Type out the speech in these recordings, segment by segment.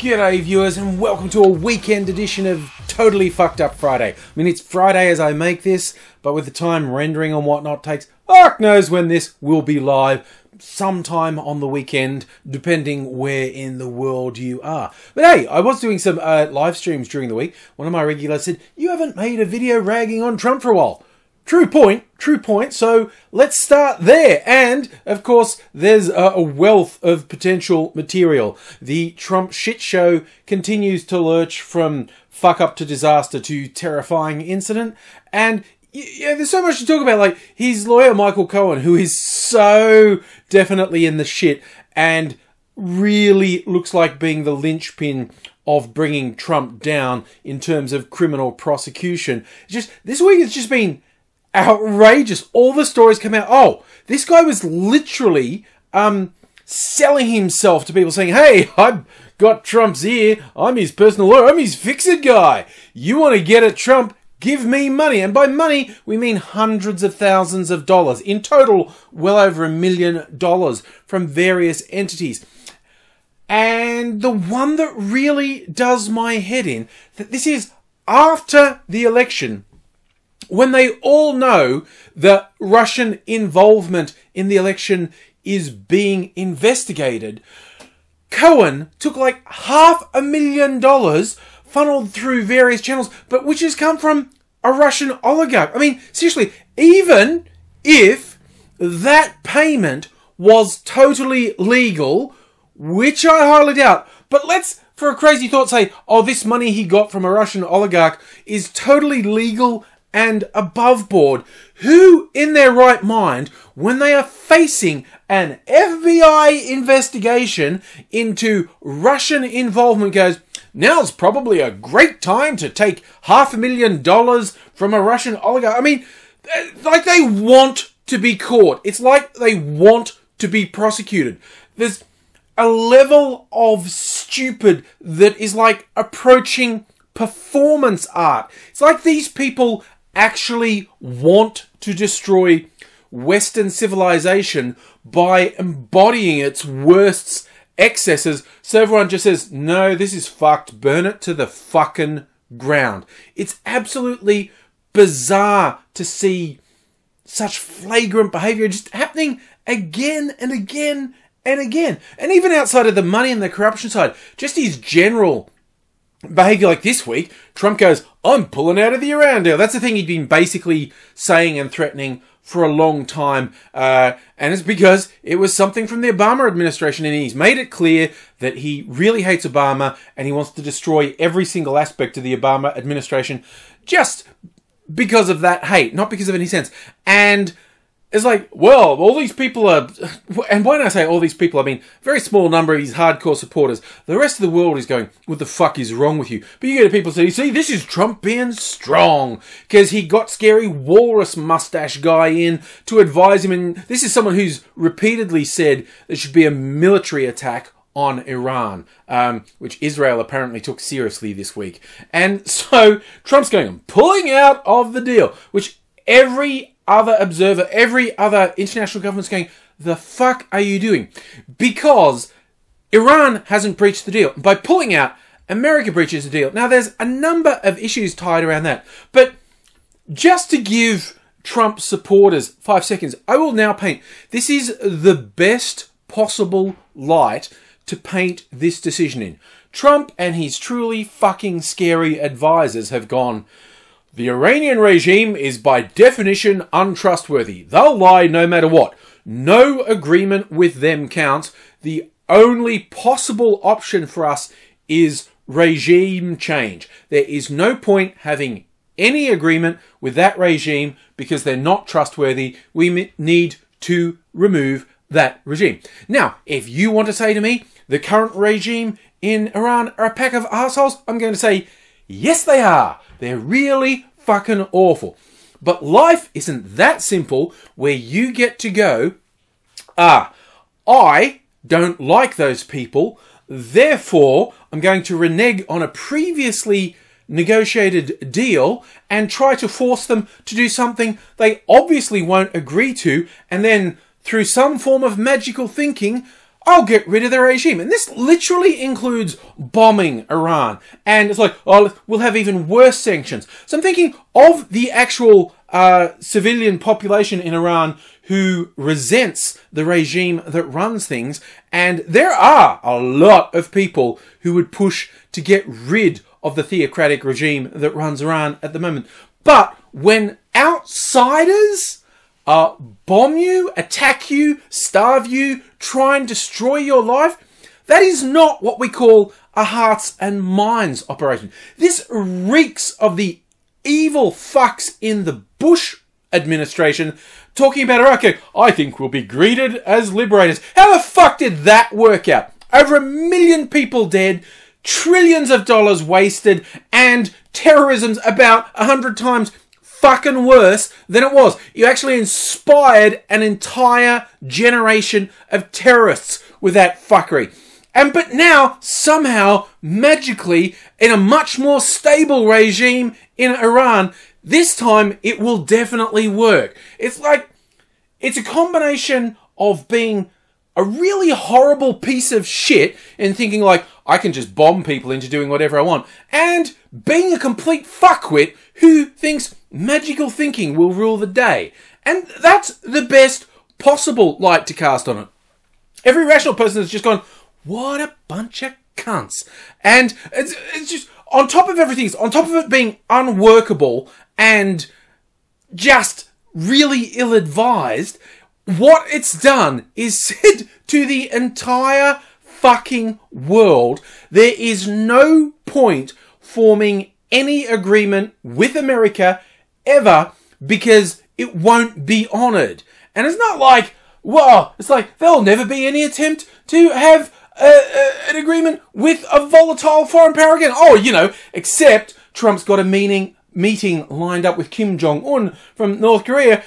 G'day viewers and welcome to a weekend edition of Totally Fucked Up Friday. I mean, it's Friday as I make this, but with the time rendering and whatnot takes, fuck knows when this will be live. Sometime on the weekend, depending where in the world you are. But hey, I was doing some live streams during the week. One of my regulars said, "You haven't made a video ragging on Trump for a while." True point, so let's start there. And, of course, there's a wealth of potential material. The Trump shit show continues to lurch from fuck up to disaster to terrifying incident. And yeah, there's so much to talk about, like his lawyer, Michael Cohen, who is so definitely in the shit and really looks like being the linchpin of bringing Trump down in terms of criminal prosecution. Just this week it's just been outrageous. All the stories come out. Oh, this guy was literally selling himself to people, saying, "Hey, I've got Trump's ear. I'm his personal lawyer. I'm his fix-it guy. You want to get at Trump? Give me money." And by money, we mean hundreds of thousands of dollars. In total, well over $1 million from various entities. And the one that really does my head in, that this is after the election, when they all know that Russian involvement in the election is being investigated. Cohen took like $500,000 funneled through various channels, but which has come from a Russian oligarch. I mean, seriously, even if that payment was totally legal, which I highly doubt, but let's, for a crazy thought, say, oh, this money he got from a Russian oligarch is totally legal and above board. Who in their right mind, when they are facing an FBI investigation into Russian involvement, goes, now's probably a great time to take $500,000 from a Russian oligarch? I mean, like they want to be caught. It's like they want to be prosecuted. There's a level of stupid that is like approaching performance art. It's like these people actually want to destroy Western civilization by embodying its worst excesses, so everyone just says, no, this is fucked, burn it to the fucking ground. It's absolutely bizarre to see such flagrant behaviour just happening again and again and again. And even outside of the money and the corruption side, just his general behaviour, like this week, Trump goes, I'm pulling out of the Iran deal. That's the thing he'd been basically saying and threatening for a long time, and it's because it was something from the Obama administration, and he's made it clear that he really hates Obama and he wants to destroy every single aspect of the Obama administration just because of that hate, not because of any sense. And it's like, well, all these people are, and when I say all these people, I mean a very small number of these hardcore supporters. The rest of the world is going, what the fuck is wrong with you? But you get people say, see, this is Trump being strong because he got scary walrus mustache guy in to advise him. And this is someone who's repeatedly said there should be a military attack on Iran, which Israel apparently took seriously this week. And so Trump's going, I'm pulling out of the deal, which every other observer, every other international government's going, the fuck are you doing? Because Iran hasn't breached the deal. By pulling out, America breaches the deal. Now, there's a number of issues tied around that. But just to give Trump supporters 5 seconds, I will now paint. This is the best possible light to paint this decision in. Trump and his truly fucking scary advisors have gone, the Iranian regime is by definition untrustworthy. They'll lie no matter what. No agreement with them counts. The only possible option for us is regime change. There is no point having any agreement with that regime because they're not trustworthy. We need to remove that regime. Now, if you want to say to me, the current regime in Iran are a pack of assholes, I'm going to say, yes, they are. They're really fucking awful. But life isn't that simple where you get to go, I don't like those people, therefore I'm going to renege on a previously negotiated deal and try to force them to do something they obviously won't agree to, and then through some form of magical thinking, I'll get rid of the regime. And this literally includes bombing Iran. And it's like, oh, we'll have even worse sanctions. So I'm thinking of the actual civilian population in Iran who resents the regime that runs things. And there are a lot of people who would push to get rid of the theocratic regime that runs Iran at the moment. But when outsiders bomb you, attack you, starve you, try and destroy your life, that is not what we call a hearts and minds operation. This reeks of the evil fucks in the Bush administration talking about, okay, I think we'll be greeted as liberators. How the fuck did that work out? Over 1 million people dead, trillions of dollars wasted, and terrorism's about 100 times fucking worse than it was. You actually inspired an entire generation of terrorists with that fuckery. But now, somehow, magically, in a much more stable regime in Iran, this time it will definitely work. It's like, it's a combination of being a really horrible piece of shit and thinking like, I can just bomb people into doing whatever I want, and being a complete fuckwit who thinks magical thinking will rule the day. And that's the best possible light to cast on it. Every rational person has just gone, what a bunch of cunts. And it's just, on top of everything, on top of it being unworkable and just really ill-advised, what it's done is said to the entire fucking world, there is no point forming any agreement with America ever because it won't be honoured. And it's not like, well, it's like there'll never be any attempt to have an agreement with a volatile foreign power again. Oh, you know, except Trump's got a meeting lined up with Kim Jong-un from North Korea.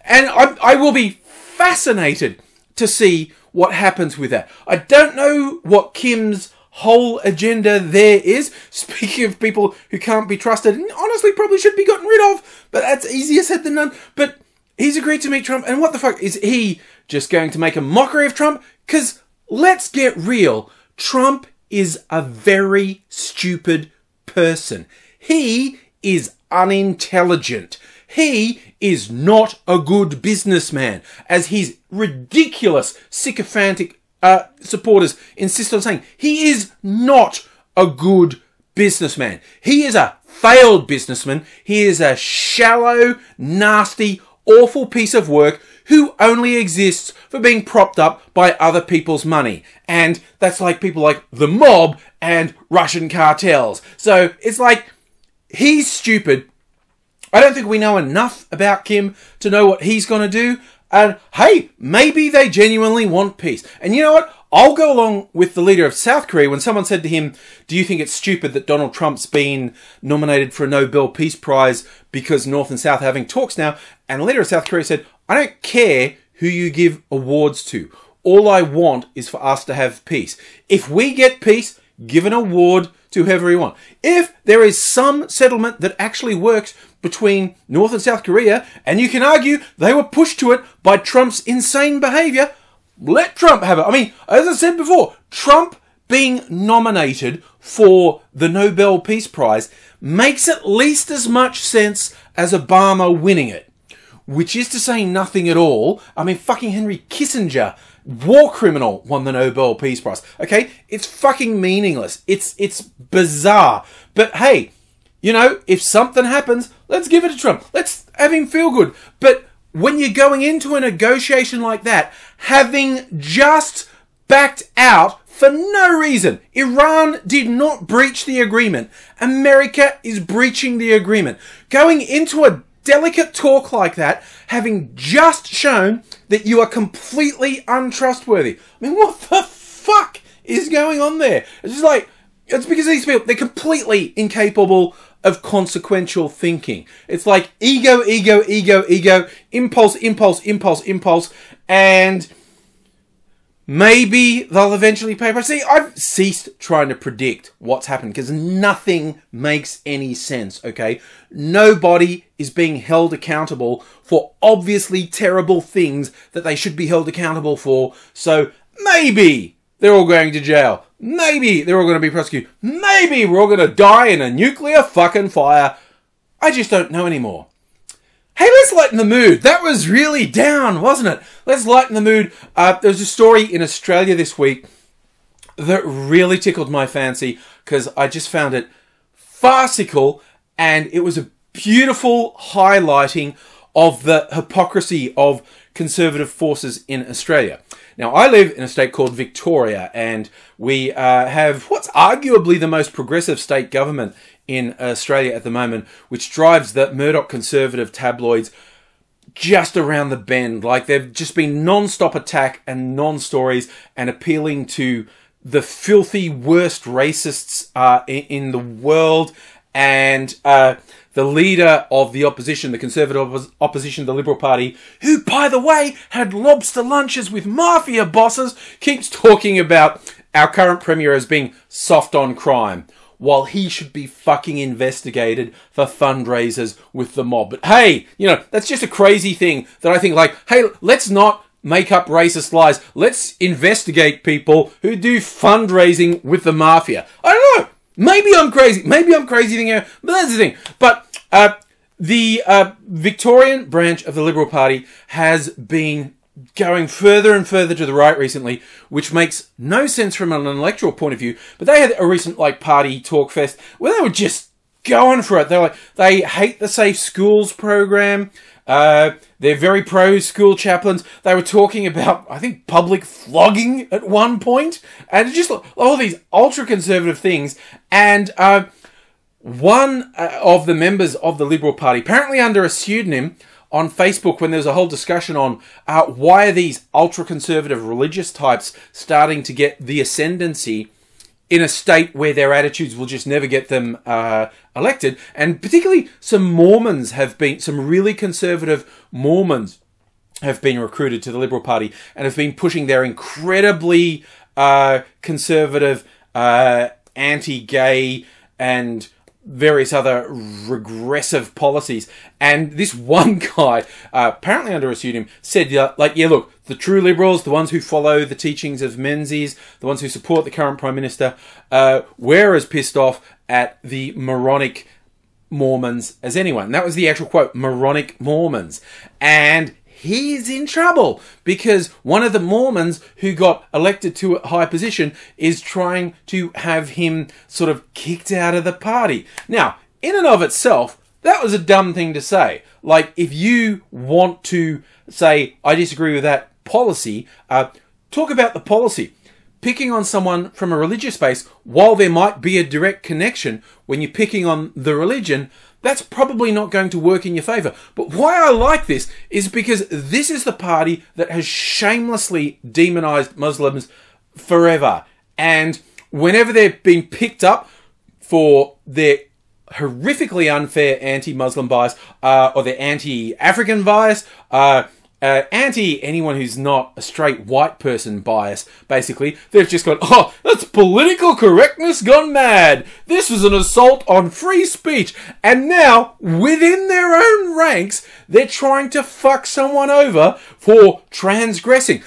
And I will be fascinated to see what happens with that. I don't know what Kim's whole agenda there is. Speaking of people who can't be trusted, and honestly probably should be gotten rid of, but that's easier said than done. But he's agreed to meet Trump, and what the fuck, is he just going to make a mockery of Trump? Because let's get real, Trump is a very stupid person. He is unintelligent. He is not a good businessman, as his ridiculous, sycophantic supporters insist on saying. He is not a good businessman. He is a failed businessman. He is a shallow, nasty, awful piece of work who only exists for being propped up by other people's money. And that's like people like the mob and Russian cartels. So it's like, he's stupid. I don't think we know enough about Kim to know what he's going to do. And hey, maybe they genuinely want peace. And you know what? I'll go along with the leader of South Korea when someone said to him, do you think it's stupid that Donald Trump's been nominated for a Nobel Peace Prize because North and South are having talks now? And the leader of South Korea said, I don't care who you give awards to. All I want is for us to have peace. If we get peace, give an award to whoever you want. If there is some settlement that actually works between North and South Korea, and you can argue they were pushed to it by Trump's insane behaviour, let Trump have it. I mean, as I said before, Trump being nominated for the Nobel Peace Prize makes at least as much sense as Obama winning it. Which is to say nothing at all. I mean, fucking Henry Kissinger, war criminal, won the Nobel Peace Prize. Okay? It's fucking meaningless. It's bizarre. But hey, you know, if something happens, let's give it to Trump. Let's have him feel good. But when you're going into a negotiation like that, having just backed out for no reason, Iran did not breach the agreement. America is breaching the agreement. Going into a delicate talk like that, having just shown that you are completely untrustworthy. I mean, what the fuck is going on there? It's just like, it's because these people, they're completely incapable of consequential thinking. It's like ego, ego, ego, ego, impulse, impulse, impulse, impulse, and maybe they'll eventually pay. But see, I've ceased trying to predict what's happened because nothing makes any sense, okay? Nobody is being held accountable for obviously terrible things that they should be held accountable for. So maybe they're all going to jail. Maybe they're all going to be prosecuted. Maybe we're all going to die in a nuclear fucking fire. I just don't know anymore. Hey, let's lighten the mood. That was really down, wasn't it? Let's lighten the mood. There was a story in Australia this week that really tickled my fancy because I just found it farcical, and it was a beautiful highlighting of the hypocrisy of conservative forces in Australia. Now, I live in a state called Victoria, and we have what's arguably the most progressive state government in Australia at the moment, which drives the Murdoch conservative tabloids just around the bend. Like, they've just been non-stop attack and non-stories and appealing to the filthy worst racists in the world. And the leader of the opposition, the conservative opposition, the Liberal Party, who, by the way, had lobster lunches with mafia bosses, keeps talking about our current premier as being soft on crime, while he should be fucking investigated for fundraisers with the mob. But hey, you know, that's just a crazy thing that I think, like, hey, let's not make up racist lies. Let's investigate people who do fundraising with the mafia. I don't know. Maybe I'm crazy. Maybe I'm crazy thinking, but that's the thing. But the Victorian branch of the Liberal Party has been going further and further to the right recently, which makes no sense from an electoral point of view. But they had a recent party talk fest where they were just going for it. They're like, they hate the Safe Schools program. They're very pro school chaplains. They were talking about, I think, public flogging at one point, and just all these ultra conservative things. And one of the members of the Liberal Party, apparently under a pseudonym, on Facebook, when there was a whole discussion on why are these ultra-conservative religious types starting to get the ascendancy in a state where their attitudes will just never get them elected. And particularly some really conservative Mormons have been recruited to the Liberal Party and have been pushing their incredibly conservative, anti-gay and various other regressive policies. And this one guy, apparently under a pseudonym, said, yeah, look, the true liberals, the ones who follow the teachings of Menzies, the ones who support the current Prime Minister, we're as pissed off at the moronic Mormons as anyone. And that was the actual quote, moronic Mormons. And he's in trouble because one of the Mormons who got elected to a high position is trying to have him sort of kicked out of the party. Now, in and of itself, that was a dumb thing to say. Like, if you want to say, I disagree with that policy, talk about the policy. Picking on someone from a religious base, while there might be a direct connection when you're picking on the religion, that's probably not going to work in your favour. But why I like this is because this is the party that has shamelessly demonised Muslims forever. And whenever they've been picked up for their horrifically unfair anti-Muslim bias, or their anti-African bias, anti-anyone who's not a straight white person bias, basically, they've just gone, oh, that's political correctness gone mad. This was an assault on free speech. And now, within their own ranks, they're trying to fuck someone over for transgressing.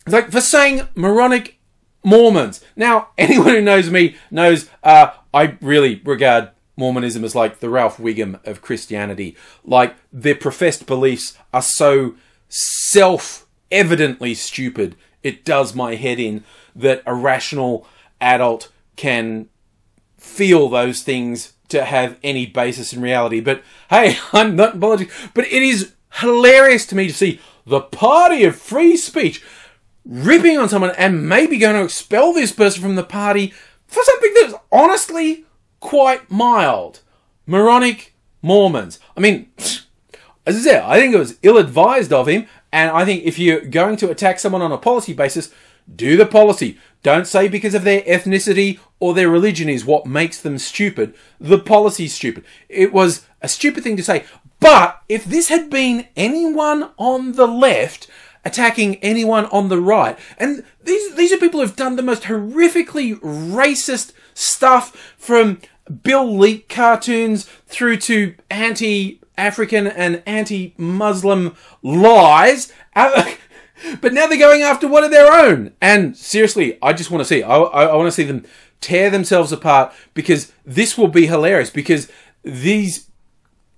Like, for saying moronic Mormons. Now, anyone who knows me knows I really regard Mormonism is like the Ralph Wiggum of Christianity. Like, their professed beliefs are so self-evidently stupid, it does my head in that a rational adult can feel those things to have any basis in reality. But hey, I'm not apologetic. But it is hilarious to me to see the party of free speech ripping on someone and maybe going to expel this person from the party for something that's honestly quite mild. Moronic Mormons. I mean, as I said, I think it was ill-advised of him, and I think if you're going to attack someone on a policy basis, do the policy. Don't say because of their ethnicity or their religion is what makes them stupid. The policy's stupid. It was a stupid thing to say. But if this had been anyone on the left attacking anyone on the right, and these are people who've done the most horrifically racist stuff, from Bill Leak cartoons through to anti-African and anti-Muslim lies. But now they're going after one of their own. And seriously, I just want to see. I want to see them tear themselves apart, because this will be hilarious, because these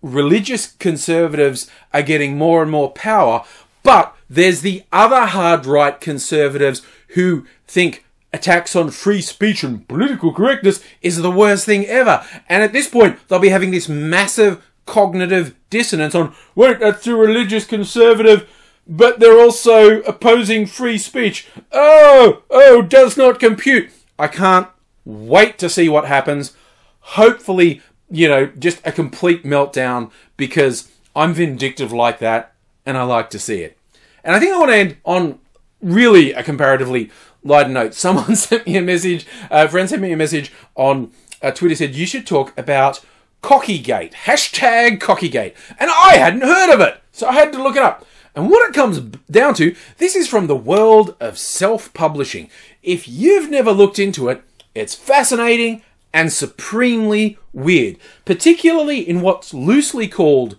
religious conservatives are getting more and more power, but there's the other hard right conservatives who think attacks on free speech and political correctness is the worst thing ever. And at this point, they'll be having this massive cognitive dissonance on, wait, that's a religious conservative, but they're also opposing free speech. Oh, does not compute. I can't wait to see what happens. Hopefully, you know, just a complete meltdown, because I'm vindictive like that and I like to see it. And I think I want to end on really a comparatively lighter note. Someone sent me a message, a friend sent me a message on Twitter, said, you should talk about Cockygate, hashtag Cockygate. And I hadn't heard of it, so I had to look it up. And what it comes down to, this is from the world of self-publishing. If you've never looked into it, it's fascinating and supremely weird, particularly in what's loosely called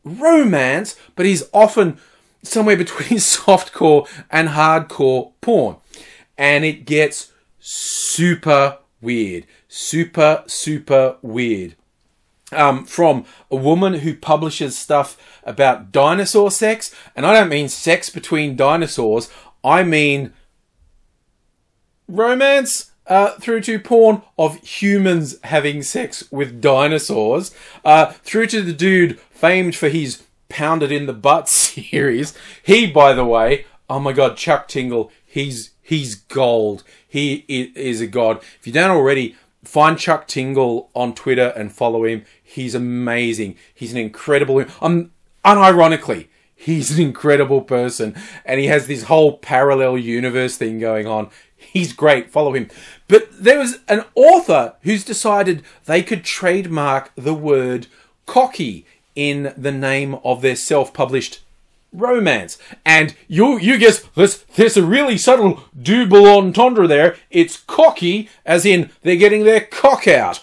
romance, but is often somewhere between softcore and hardcore porn. And it gets super weird. Super weird. From a woman who publishes stuff about dinosaur sex, and I don't mean sex between dinosaurs, I mean romance, through to porn of humans having sex with dinosaurs, through to the dude famed for his Pounded in the Butt series. He, by the way, oh my god, Chuck Tingle, he's gold. He is a god. If you don't already, find Chuck Tingle on Twitter and follow him. He's amazing. He's an incredible, unironically, he's an incredible person, and he has this whole parallel universe thing going on. He's great. Follow him. But there was an author who's decided they could trademark the word cocky in the name of their self-published romance. And you guess, there's a really subtle double entendre there. It's cocky, as in they're getting their cock out.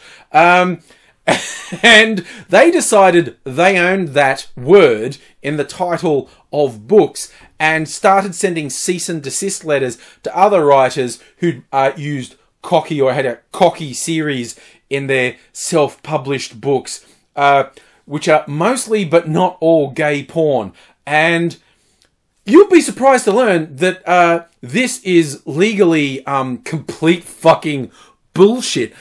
And they decided they owned that word in the title of books and started sending cease and desist letters to other writers who used cocky or had a cocky series in their self-published books, which are mostly but not all gay porn. And you'll be surprised to learn that this is legally complete fucking bullshit.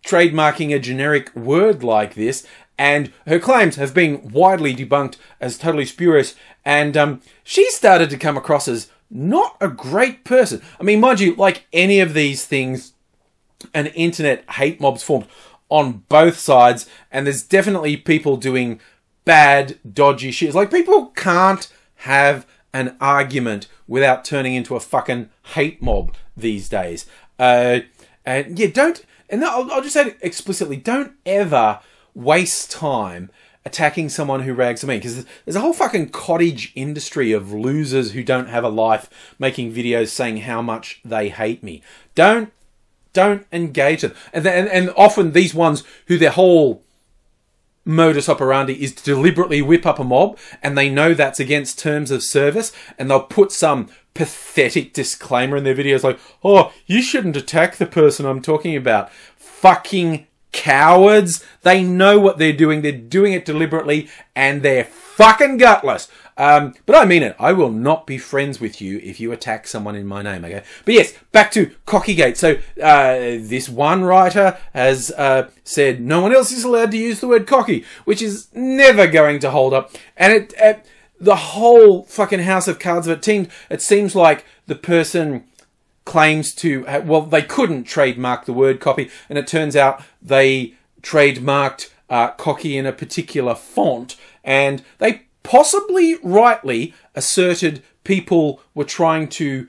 Trademarking a generic word like this, and her claims have been widely debunked as totally spurious, and she started to come across as not a great person. I mean, mind you, like any of these things, an internet hate mob's formed on both sides, and there's definitely people doing bad, dodgy shit. Like, people can't have an argument without turning into a fucking hate mob these days. And yeah, don't... And I'll just say it explicitly, don't ever waste time attacking someone who rags on me, because there's a whole fucking cottage industry of losers who don't have a life making videos saying how much they hate me. Don't engage them. And often these ones who their whole modus operandi is to deliberately whip up a mob, and they know that's against terms of service, and they'll put some pathetic disclaimer in their videos like, oh, you shouldn't attack the person I'm talking about. Fucking cowards. They know what they're doing. They're doing it deliberately, and they're fucking gutless. But I mean it. I will not be friends with you if you attack someone in my name, okay? But yes, back to Cockygate. So this one writer has said no one else is allowed to use the word cocky, which is never going to hold up. And the whole fucking house of cards of it seems like the person claims to, well, they couldn't trademark the word cocky, and it turns out they trademarked cocky in a particular font, and they possibly rightly asserted people were trying to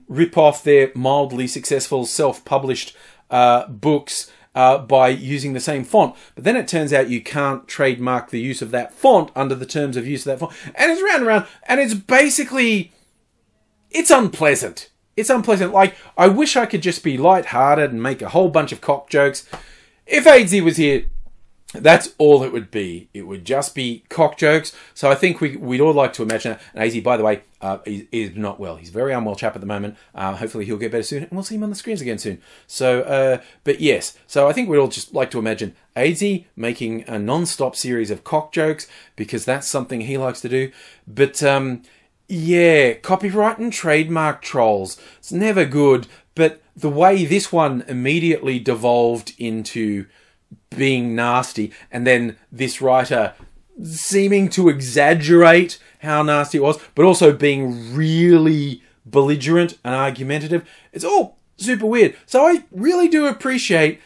rip off their mildly successful self-published books by using the same font. But then it turns out you can't trademark the use of that font under the terms of use of that font. And it's round and round, and it's basically, it's unpleasant. It's unpleasant. Like, I wish I could just be lighthearted and make a whole bunch of cock jokes. If AZ was here, That's all it would be. It would just be cock jokes. So I think we'd all like to imagine that. And AZ, by the way, is not well. He's a very unwell chap at the moment. Hopefully he'll get better soon, and we'll see him on the screens again soon. So, but yes. So I think we'd all just like to imagine AZ making a non-stop series of cock jokes, because that's something he likes to do. But yeah, copyright and trademark trolls. It's never good. But the way this one immediately devolved into being nasty, and then this writer seeming to exaggerate how nasty it was, but also being really belligerent and argumentative. It's all super weird. So I really do appreciate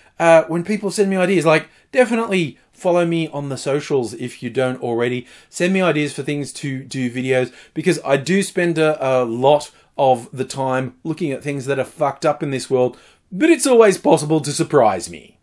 when people send me ideas. Like, definitely follow me on the socials if you don't already. Send me ideas for things to do videos, because I do spend a lot of the time looking at things that are fucked up in this world, but it's always possible to surprise me.